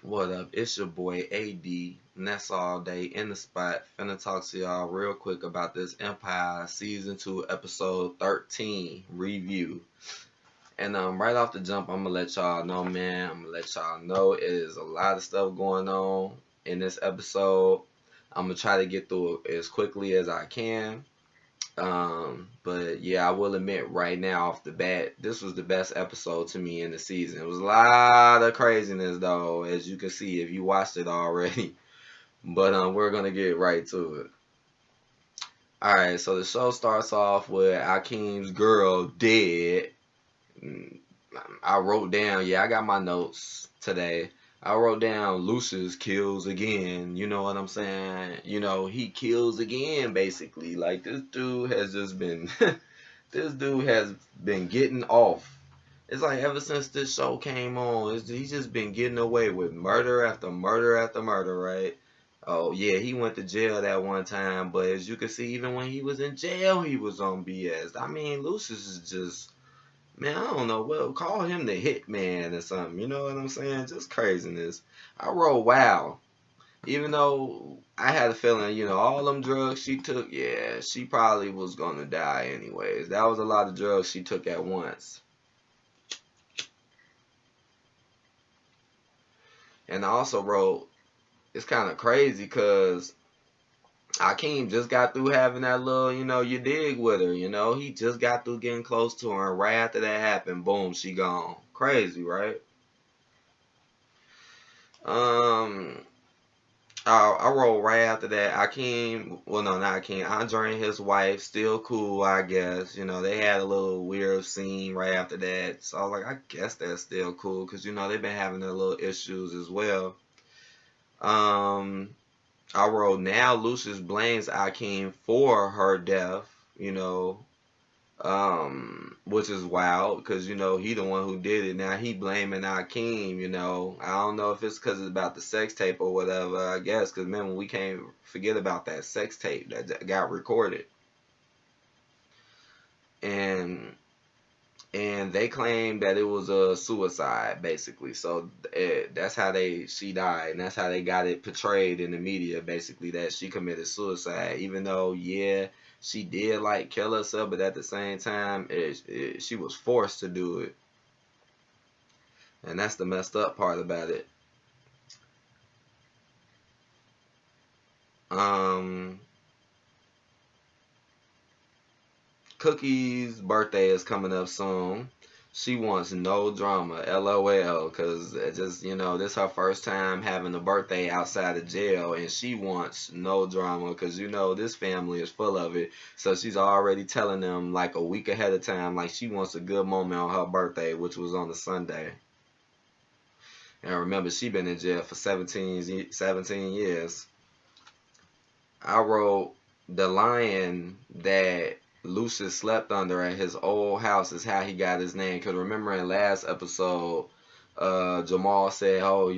What up? It's your boy AD, and that's all day in the spot. Finna talk to y'all real quick about this Empire Season 2, Episode 13 review. And right off the jump, I'm gonna let y'all know, man. I'm gonna let y'all know it is a lot of stuff going on in this episode. I'm gonna try to get through it as quickly as I can. But yeah, I will admit right now off the bat, this was the best episode to me in the season. It was a lot of craziness though, as you can see if you watched it already. But we're gonna get right to it. Alright, so the show starts off with Akeem's girl dead. Mm, I wrote down, yeah, I got my notes today. I wrote down Lucious kills again. You know what I'm saying? You know, he kills again, basically. Like, this dude has just been, this dude has been getting off. It's like ever since this show came on, he's just been getting away with murder after murder after murder, right? Oh, yeah, he went to jail that one time, but as you can see, even when he was in jail, he was on BS. I mean, Lucious is just, man, I don't know. Well, call him the hitman or something. You know what I'm saying? Just craziness. I wrote wow. Even though I had a feeling, all them drugs she took, yeah, she probably was gonna die anyways. That was a lot of drugs she took at once. And I also wrote, it's kind of crazy because Akeem just got through having that little, you dig with her, He just got through getting close to her, and right after that happened, boom, she gone. Crazy, right? Um, I rolled right after that. Akeem, well, no, not Akeem. Andre and his wife, still cool, I guess. They had a little weird scene right after that. So I was like, I guess that's still cool because, they've been having their little issues as well. Um, I wrote now Lucius blames Akeem for her death, which is wild because he the one who did it. Now he blaming Akeem. I don't know if it's because it's about the sex tape or whatever. I guess because remember we can't forget about that sex tape that got recorded, and they claim that it was a suicide basically. So that's how she died, and that's how they got it portrayed in the media basically, that she committed suicide, even though yeah, she did like kill herself, but at the same time she was forced to do it, and that's the messed up part about it. um Cookie's birthday is coming up soon. She wants no drama, LOL, because just, this her first time having a birthday outside of jail, and she wants no drama because, this family is full of it. So she's already telling them like a week ahead of time, like she wants a good moment on her birthday, which was on the Sunday. And remember, she been in jail for 17 years. I wrote the lion that Lucius slept under at his old house is how he got his name. Cause remember in last episode, Jamal said, "Oh,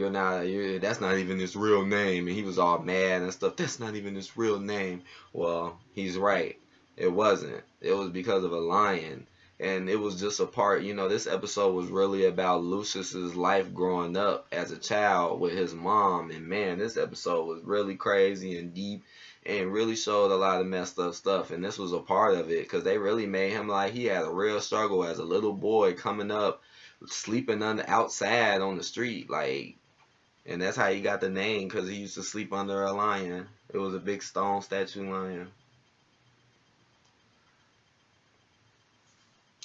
that's not even his real name," and he was all mad and stuff. That's not even his real name. Well, he's right. It wasn't. It was because of a lion. And it was just a part, this episode was really about Lucius's life growing up as a child with his mom. And man, this episode was really crazy and deep and really showed a lot of messed up stuff. And this was a part of it because they really made him like he had a real struggle as a little boy coming up, sleeping outside on the street, like, and that's how he got the name because he used to sleep under a lion. It was a big stone statue lion.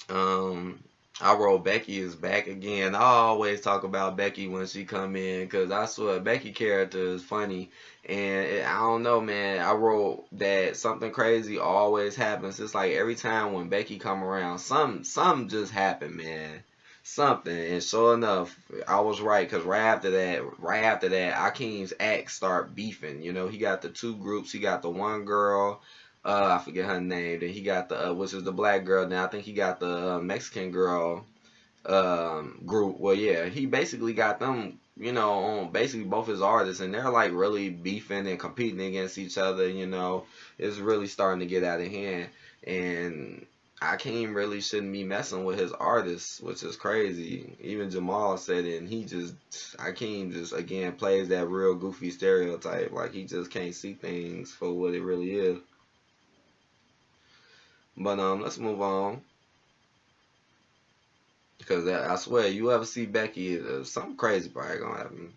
Um, I wrote Becky is back again. I always talk about Becky when she come in because I swear Becky character is funny, and I don't know, man. I wrote that something crazy always happens. It's like every time when Becky come around, something just happened, man. Something, and sure enough, I was right because right after that, Akeem's ex start beefing. He got the two groups. He got the one girl, I forget her name. Then he got the which is the black girl. Now I think he got the Mexican girl group. Well, yeah, he basically got them, on basically both his artists, and they're like really beefing and competing against each other. It's really starting to get out of hand, and Akeem really shouldn't be messing with his artists, which is crazy. Even Jamal said it, and Akeem just again plays that real goofy stereotype. Like he just can't see things for what it really is. But let's move on because I swear, you ever see Becky, something crazy probably gonna happen.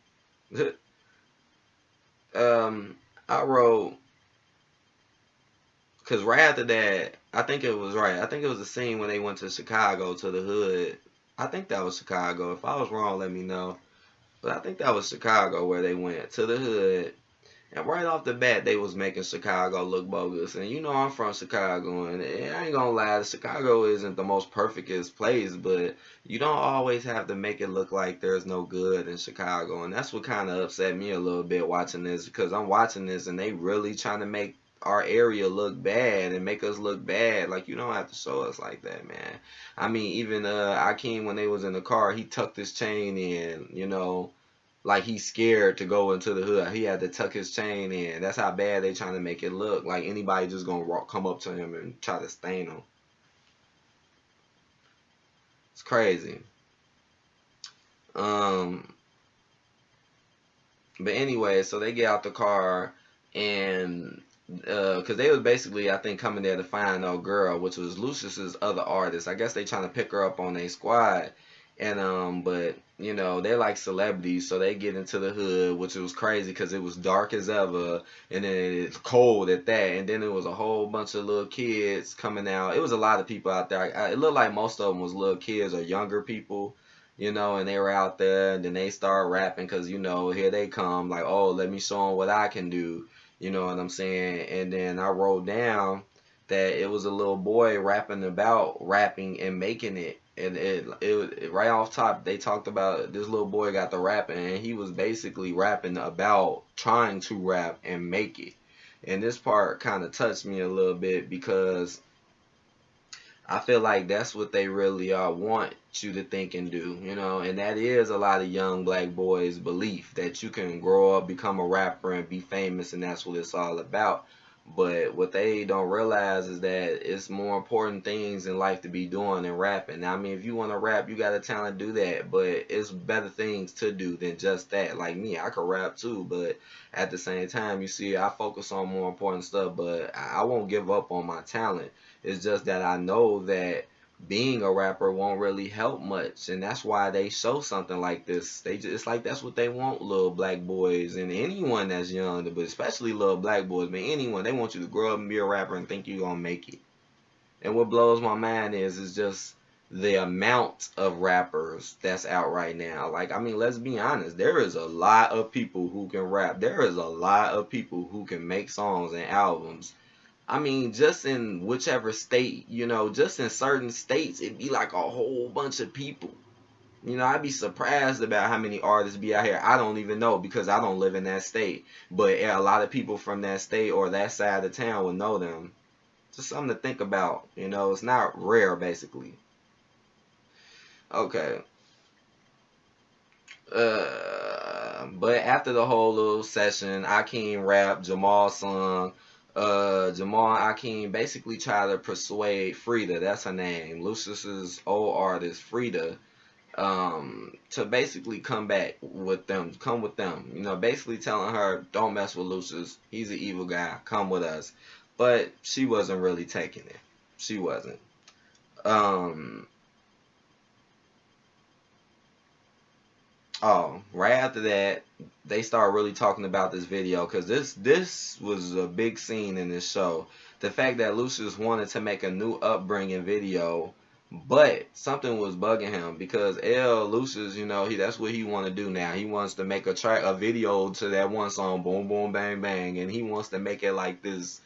I wrote because right after that, I think it was right. I think it was the scene when they went to Chicago to the hood. I think that was Chicago. If I was wrong, let me know. But I think that was Chicago where they went to the hood. And right off the bat, they was making Chicago look bogus. And you know I'm from Chicago, and I ain't gonna lie, Chicago isn't the most perfectest place, but you don't always have to make it look like there's no good in Chicago. And that's what kind of upset me a little bit watching this, because I'm watching this and they really trying to make our area look bad and make us look bad. Like, you don't have to show us like that, man. I mean, even Akeem, when they was in the car, he tucked his chain in, like he's scared to go into the hood. He had to tuck his chain in. That's how bad they trying to make it look. Like anybody just gonna come up to him and try to stain him. It's crazy. Um, but anyway, so they get out the car and because they was basically, I think, coming there to find no girl, which was Lucious's other artist. I guess they trying to pick her up on their squad. And but they're like celebrities, so they get into the hood, which was crazy because it was dark as ever, and then it's cold at that, and then it was a whole bunch of little kids coming out. It was a lot of people out there. It looked like most of them was little kids or younger people, and they were out there, and then they start rapping because here they come, like, oh, let me show them what I can do. You know what I'm saying? And then I wrote down that it was a little boy rapping about rapping and making it. And it right off top, they talked about this little boy got the rapping, and he was basically rapping about trying to rap and make it. And this part kind of touched me a little bit because I feel like that's what they really want you to think and do, and that is a lot of young black boys' belief that you can grow up, become a rapper, and be famous, and that's what it's all about. But what they don't realize is that it's more important things in life to be doing than rapping. Now, I mean, if you want to rap, you got a talent to do that, but it's better things to do than just that. Like me, I could rap too, but at the same time, you see, I focus on more important stuff, but I won't give up on my talent. It's just that I know that being a rapper won't really help much, and that's why they show something like this. It's like that's what they want, little black boys and anyone that's young, but especially little black boys, but anyone, they want you to grow up and be a rapper and think you're gonna make it. And what blows my mind is just the amount of rappers that's out right now. Like, I mean, let's be honest, there is a lot of people who can rap. There is a lot of people who can make songs and albums. I mean, just in whichever state, just in certain states, it'd be like a whole bunch of people. I'd be surprised about how many artists be out here. I don't even know because I don't live in that state. But yeah, a lot of people from that state or that side of town would know them. Just something to think about. It's not rare, basically. Okay. But after the whole little session, Akeem rap, Jamal sung. Jamal and Akeem basically try to persuade Frida, that's her name, Lucious's old artist, Frida, to basically come with them. Basically telling her, don't mess with Lucious. He's an evil guy. Come with us. But she wasn't really taking it. She wasn't. Um, Oh, right after that, they start really talking about this video because this was a big scene in this show. The fact that Lucius wanted to make a new upbringing video, but something was bugging him because Lucius, that's what he want to do now. He wants to make a video to that one song, Boom Boom Bang Bang, and he wants to make it like this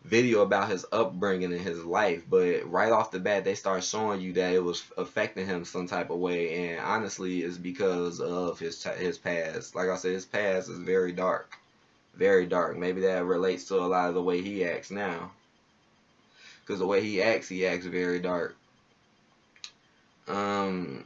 video about his upbringing and his life, but right off the bat they start showing you that it was affecting him some type of way, and honestly it's because of his past. Like I said, his past is very dark, very dark. Maybe that relates to a lot of the way he acts now, because the way he acts very dark. Now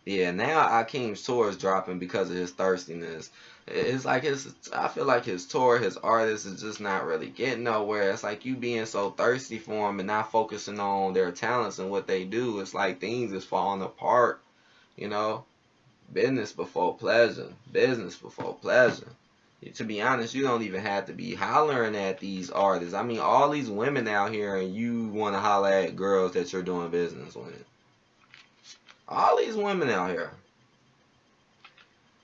Yeah, now Akeem's tour is dropping because of his thirstiness. It's like I feel like his tour, his artist is just not really getting nowhere. It's like you being so thirsty for them and not focusing on their talents and what they do. It's like things is falling apart, you know? Business before pleasure. Business before pleasure. To be honest, you don't even have to be hollering at these artists. I mean, all these women out here and you want to holler at girls that you're doing business with. All these women out here.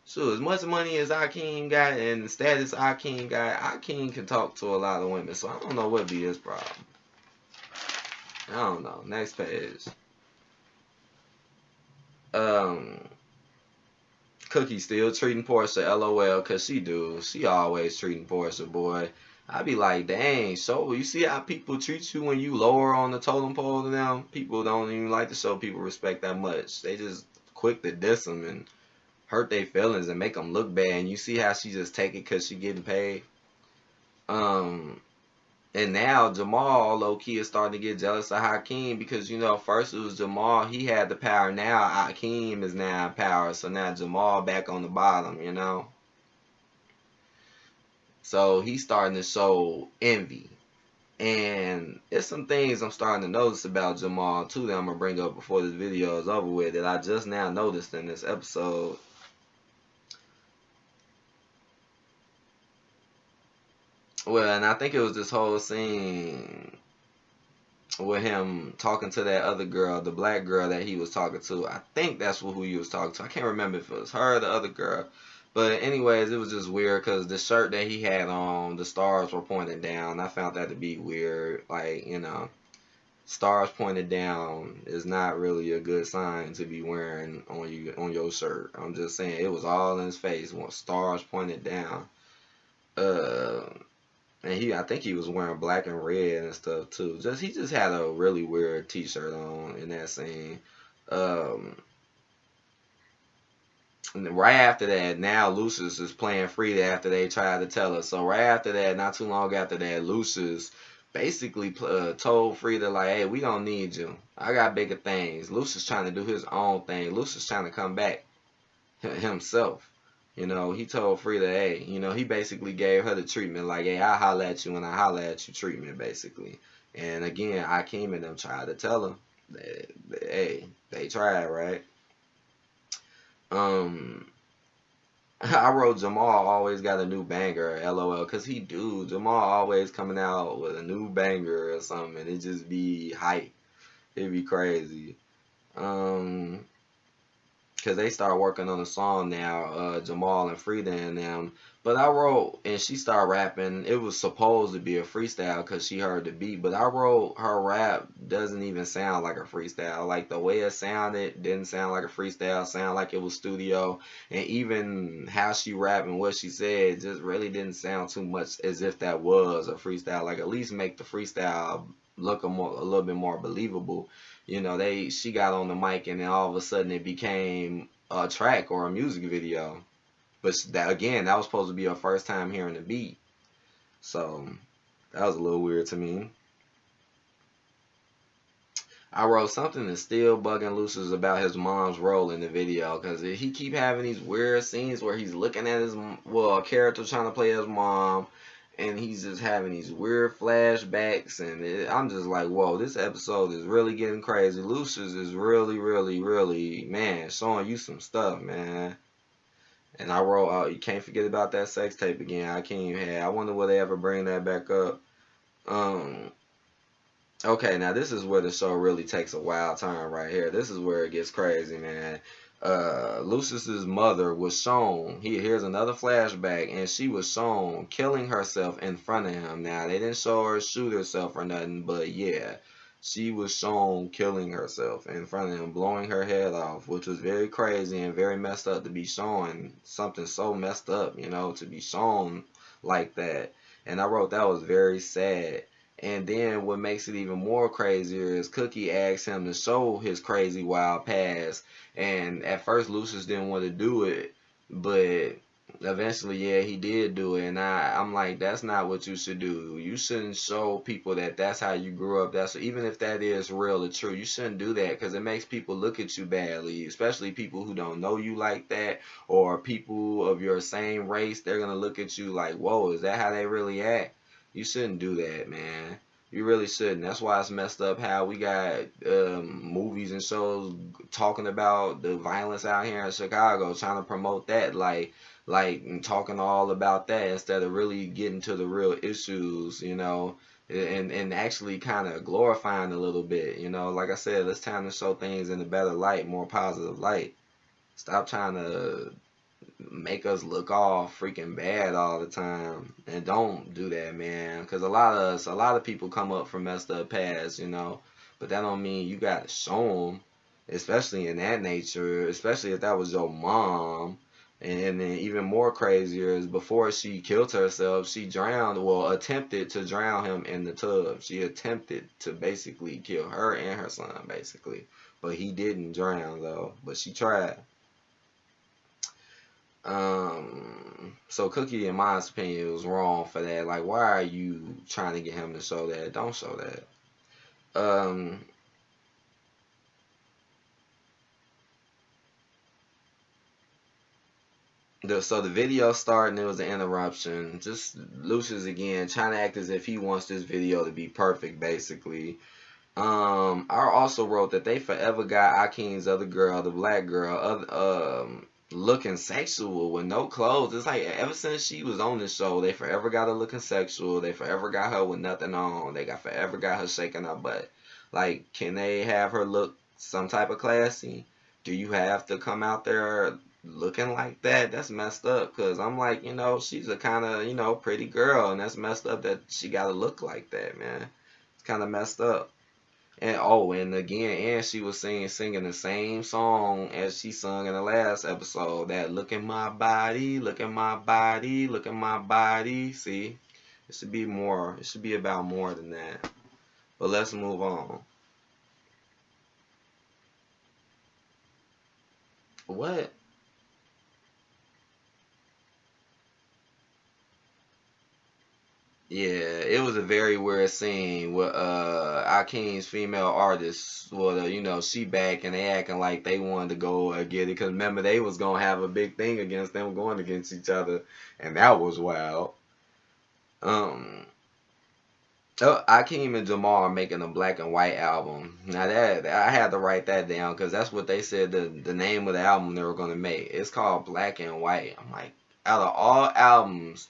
So as much money as Akeem got and the status Akeem got, Akeem can talk to a lot of women. So I don't know what be his problem. I don't know. Next page. Um, Cookie still treating Portia LOL cause she do. She always treating Portia, boy. I be like, dang, so you see how people treat you when you lower on the totem pole to them? People don't even like to show people respect that much. They just quick to diss them and hurt their feelings and make them look bad. And you see how she just take it because she getting paid. Um, and now Jamal low key is starting to get jealous of Hakeem because first it was Jamal, he had the power. Now Hakeem is now in power, so now Jamal back on the bottom. So he's starting to show envy. And it's some things I'm starting to notice about Jamal too that I'm gonna bring up before this video is over with that I just now noticed in this episode. Well, and I think it was this whole scene with him talking to that other girl, the black girl that he was talking to. I think that's who he was talking to. I can't remember if it was her or the other girl. But anyways, it was just weird because the shirt that he had on, the stars were pointing down. I found that to be weird. Like, stars pointed down is not really a good sign to be wearing on your shirt. I'm just saying it was all in his face. Stars pointed down. Uh, and I think he was wearing black and red and stuff too. He just had a really weird T-shirt on in that scene. Um, and right after that, now Lucious is playing Frida after they tried to tell her. So right after that, not too long after that, Lucious basically told Frida like, "Hey, we don't need you. I got bigger things." Lucious trying to do his own thing. Lucious trying to come back himself. He told Frida, hey, he basically gave her the treatment like, hey, I holla at you when I holla at you treatment, basically. And again, Akeem and them tried to tell her that, hey, they tried, right? I wrote Jamal always got a new banger, LOL, because he do. Jamal always coming out with a new banger or something, and it just be hype. It'd be crazy. Because they start working on a song now, Jamal and Frida and them. But I wrote, and she started rapping. It was supposed to be a freestyle because she heard the beat. But I wrote her rap doesn't even sound like a freestyle. Like the way it sounded didn't sound like a freestyle. Sound like it was studio. And even how she rapped and what she said just really didn't sound too much as if that was a freestyle. Like at least make the freestyle look a little bit more believable. She got on the mic and then all of a sudden it became a track or a music video. But that was supposed to be her first time hearing the beat. So that was a little weird to me. I wrote something that's still bugging Lucious about his mom's role in the video because he keep having these weird scenes where he's looking at a character trying to play his mom, and he's just having these weird flashbacks, and I'm just like, whoa, this episode is really getting crazy. Lucious is really, really, really, man, showing you some stuff, man. And I wrote, oh, you can't forget about that sex tape again. I can't even have. I wonder will they ever bring that back up. Um, Okay, now this is where the show really takes a wild turn right here. This is where it gets crazy, man. Lucious's mother was shown. Here's another flashback, and she was shown killing herself in front of him. Now they didn't show her shoot herself or nothing, but yeah, she was shown killing herself in front of him, blowing her head off, which was very crazy and very messed up to be showing something so messed up, to be shown like that. And I wrote that was very sad. And then what makes it even more crazier is Cookie asked him to show his crazy wild past. And at first Lucius didn't want to do it, but Eventually, yeah, he did do it, and I'm like, that's not what you should do. You shouldn't show people that that's how you grew up. That's even if that is real or true, you shouldn't do that because it makes people look at you badly, especially people who don't know you like that or people of your same race. They're gonna look at you like, whoa, is that how they really act? You shouldn't do that, man. You really shouldn't. That's why it's messed up how we got movies and shows talking about the violence out here in Chicago, trying to promote that, like talking all about that instead of really getting to the real issues, and actually kind of glorifying a little bit, like I said, it's time to show things in a better light, more positive light. Stop trying to make us look all freaking bad all the time, and don't do that, man, because a lot of people come up from messed up past, but that don't mean you gotta show them, especially in that nature, especially if that was your mom. And then even more crazier is before she killed herself, she drowned, well, attempted to drown him in the tub. She attempted to basically kill her and her son, basically. But he didn't drown, though. But she tried. So Cookie, in my opinion, was wrong for that. Like, why are you trying to get him to show that? Don't show that. Um, so the video started and it was an interruption. Just Lucious again, trying to act as if he wants this video to be perfect, basically. I also wrote that they forever got Akeem's other girl, the black girl, looking sexual with no clothes. It's like ever since she was on this show, they forever got her looking sexual. They forever got her with nothing on. They forever got her shaking her butt. Like, can they have her look some type of classy? Do you have to come out there looking like that? That's messed up. Cause I'm like, she's a kind of, pretty girl, and that's messed up that she gotta look like that, man. It's kind of messed up. And oh, and again, and she was singing the same song as she sung in the last episode. That look at my body, look at my body, look at my body. See, it should be more. It should be about more than that. But let's move on. What? Yeah, it was a very weird scene with Akeem's female artist. Well, she back and they acting like they wanted to go get it because remember they was gonna have a big thing against them going against each other, and that was wild. Um, Akeem and Jamal are making a black and white album. Now that I had to write that down because that's what they said the name of the album they were gonna make. It's called Black and White. I'm like, out of all albums,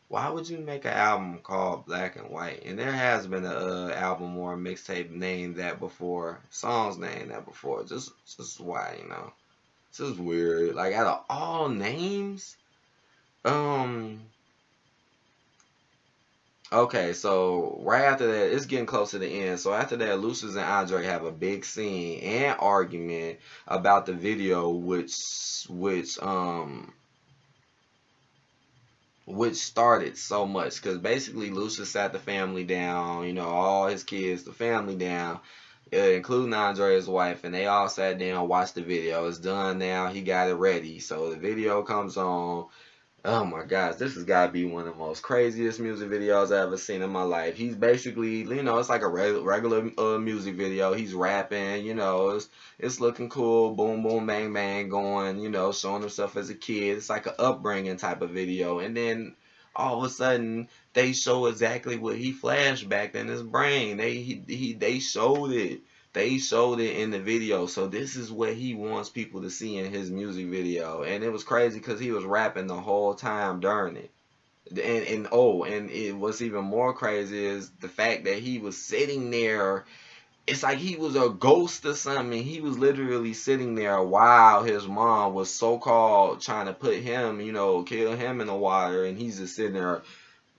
why would you make an album called Black and White? And there has been a album or a mixtape named that before, songs named that before. Just why, It's just weird. Like out of all names, um, okay, so right after that, it's getting close to the end. So after that, Lucius and Andre have a big scene and argument about the video, which started so much because basically Lucius sat the family down, all his kids, the family down, including Andre's wife, and they all sat down, watched the video. It's done now. He got it ready. So the video comes on. Oh my gosh, this has got to be one of the most craziest music videos I've ever seen in my life. He's basically, it's like a regular music video. He's rapping, it's looking cool, boom, boom, bang, bang, going, showing himself as a kid. It's like an upbringing type of video. And then all of a sudden, they show exactly what he flashbacked in his brain. They showed it. They showed it in the video, so this is what he wants people to see in his music video, and it was crazy because he was rapping the whole time during it, and it was even more crazy is the fact that he was sitting there. It's like he was a ghost or something. He was literally sitting there while his mom was so called trying to put him, kill him in the water, and he's just sitting there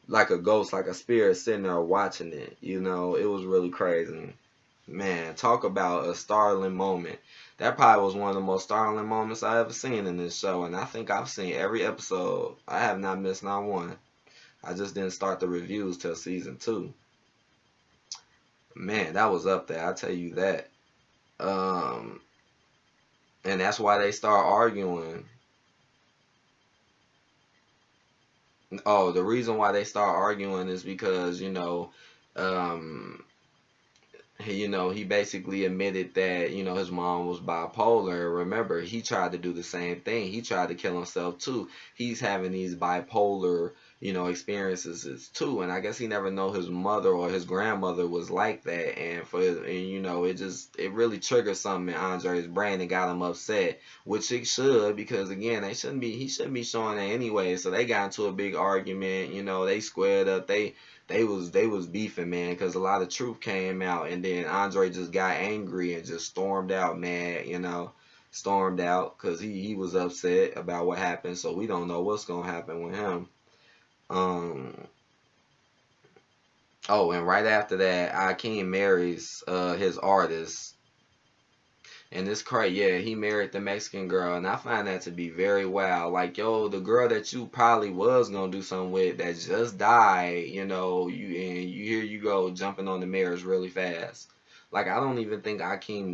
like a ghost, like a spirit, sitting there watching it. It was really crazy. Man, talk about a startling moment. That probably was one of the most startling moments I ever seen in this show, and I think I've seen every episode. I have not missed not one. I just didn't start the reviews till season 2. Man, that was up there, I tell you that. Um, and that's why they start arguing. Oh, the reason why they start arguing is because, um, he basically admitted that, his mom was bipolar. Remember, he tried to do the same thing. He tried to kill himself too. He's having these bipolar, experiences too. And I guess he never know his mother or his grandmother was like that. It really triggered something in Andre's brain and got him upset, which it should, because again, he shouldn't be showing that anyway. So they got into a big argument. They squared up. They was beefing, man, because a lot of truth came out, and then Andre just got angry and just stormed out, mad, stormed out because he was upset about what happened. So we don't know what's gonna happen with him. Um. Oh, and right after that, Akeem marries his artist. And it's crazy, yeah, he married the Mexican girl, and I find that to be very wild. Like, yo, the girl that you probably was gonna do something with that just died, here you go jumping on the marriage really fast. Like, I don't even think Akeem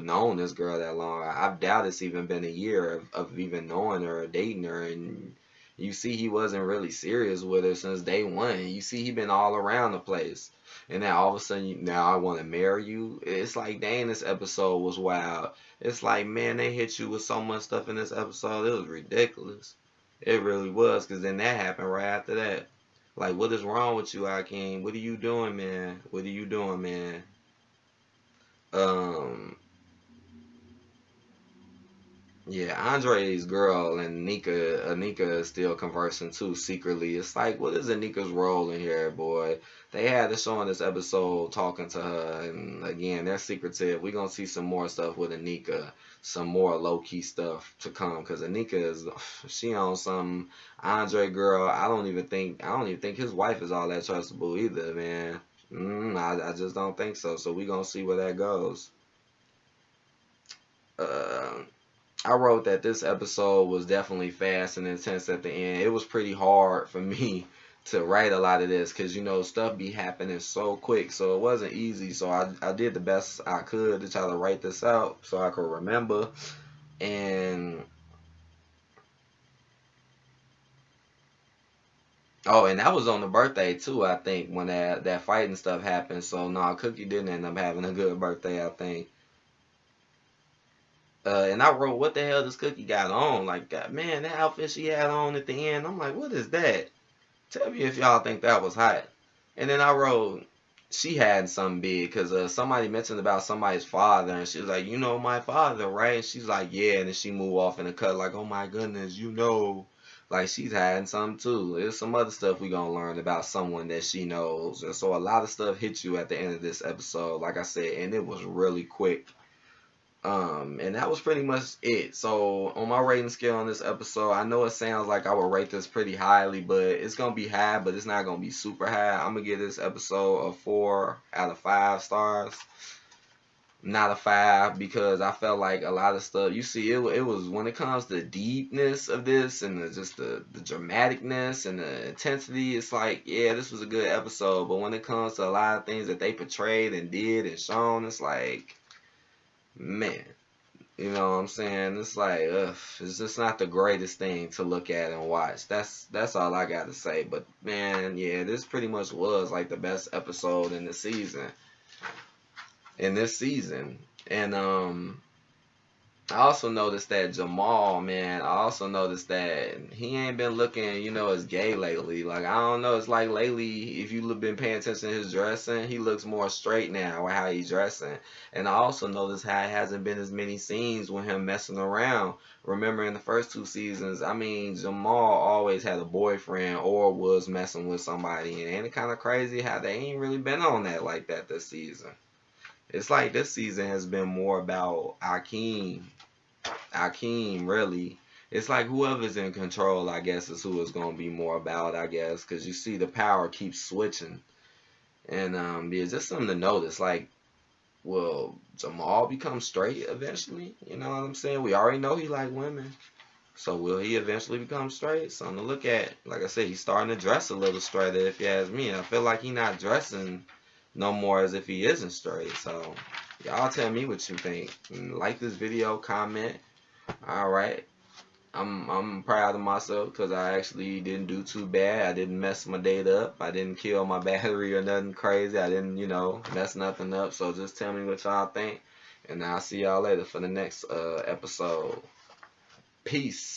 known this girl that long. I doubt it's even been a year of even knowing her or dating her, and you see he wasn't really serious with her since day one. You see he been all around the place. And then all of a sudden, now I want to marry you. It's like, dang, this episode was wild. It's like, man, they hit you with so much stuff in this episode. It was ridiculous. It really was, because then that happened right after that. Like, what is wrong with you, Akeem? What are you doing, man? What are you doing, man? Um, Yeah, Andre's girl and Anika is still conversing too secretly. It's like, what is Anika's role in here, boy? They had the show in this episode talking to her, and again, they're secretive. We're gonna see some more stuff with Anika, some more low key stuff to come, because Anika is she on some Andre girl. I don't even think his wife is all that trustable either, man. I just don't think so. So we gonna see where that goes. Uh, I wrote that this episode was definitely fast and intense at the end. It was pretty hard for me to write a lot of this because, stuff be happening so quick. So it wasn't easy. So I did the best I could to try to write this out so I could remember. And, oh, and that was on the birthday too, I think, when that fighting stuff happened. So, no, Cookie didn't end up having a good birthday, I think. And I wrote, what the hell does Cookie got on? Like, God, man, that outfit she had on at the end, I'm like, what is that? Tell me if y'all think that was hot. And then I wrote, she had something big because somebody mentioned about somebody's father, and she was like, my father, right? And she's like, yeah. And then she moved off in a cut, like, oh my goodness, like she's had something too. There's some other stuff we gonna learn about someone that she knows. And so a lot of stuff hit you at the end of this episode, like I said, and it was really quick. And that was pretty much it. So on my rating scale on this episode, I know it sounds like I would rate this pretty highly, but it's gonna be high, but it's not gonna be super high. I'm gonna give this episode a 4 out of 5 stars. Not a 5 because I felt like a lot of stuff. You see, it was when it comes to the deepness of this and just the dramaticness and the intensity. It's like, yeah, this was a good episode, but when it comes to a lot of things that they portrayed and did and shown, it's like, man. You know what I'm saying? It's like, ugh, it's just not the greatest thing to look at and watch. That's all I got to say. But man, yeah, this pretty much was like the best episode in the season. In this season. And I also noticed that Jamal, man, I also noticed that he ain't been looking, as gay lately. Like, I don't know, it's like lately, if you've been paying attention to his dressing, he looks more straight now with how he's dressing. And I also noticed how it hasn't been as many scenes with him messing around. Remember in the first 2 seasons, I mean, Jamal always had a boyfriend or was messing with somebody. And ain't it kind of crazy how they ain't really been on that like that this season? It's like this season has been more about Akeem, really. It's like whoever's in control, I guess, is who it's going to be more about, I guess, because you see the power keeps switching. And yeah, just something to notice. Like, will Jamal become straight eventually? You know what I'm saying? We already know he like women. So will he eventually become straight? Something to look at. Like I said, he's starting to dress a little straighter, if you ask me. I feel like he's not dressing no more as if he isn't straight. So y'all tell me what you think. Like this video, comment. All right. I'm proud of myself because I actually didn't do too bad. I didn't mess my data up. I didn't kill my battery or nothing crazy. I didn't, mess nothing up. So just tell me what y'all think, and I'll see y'all later for the next episode. Peace.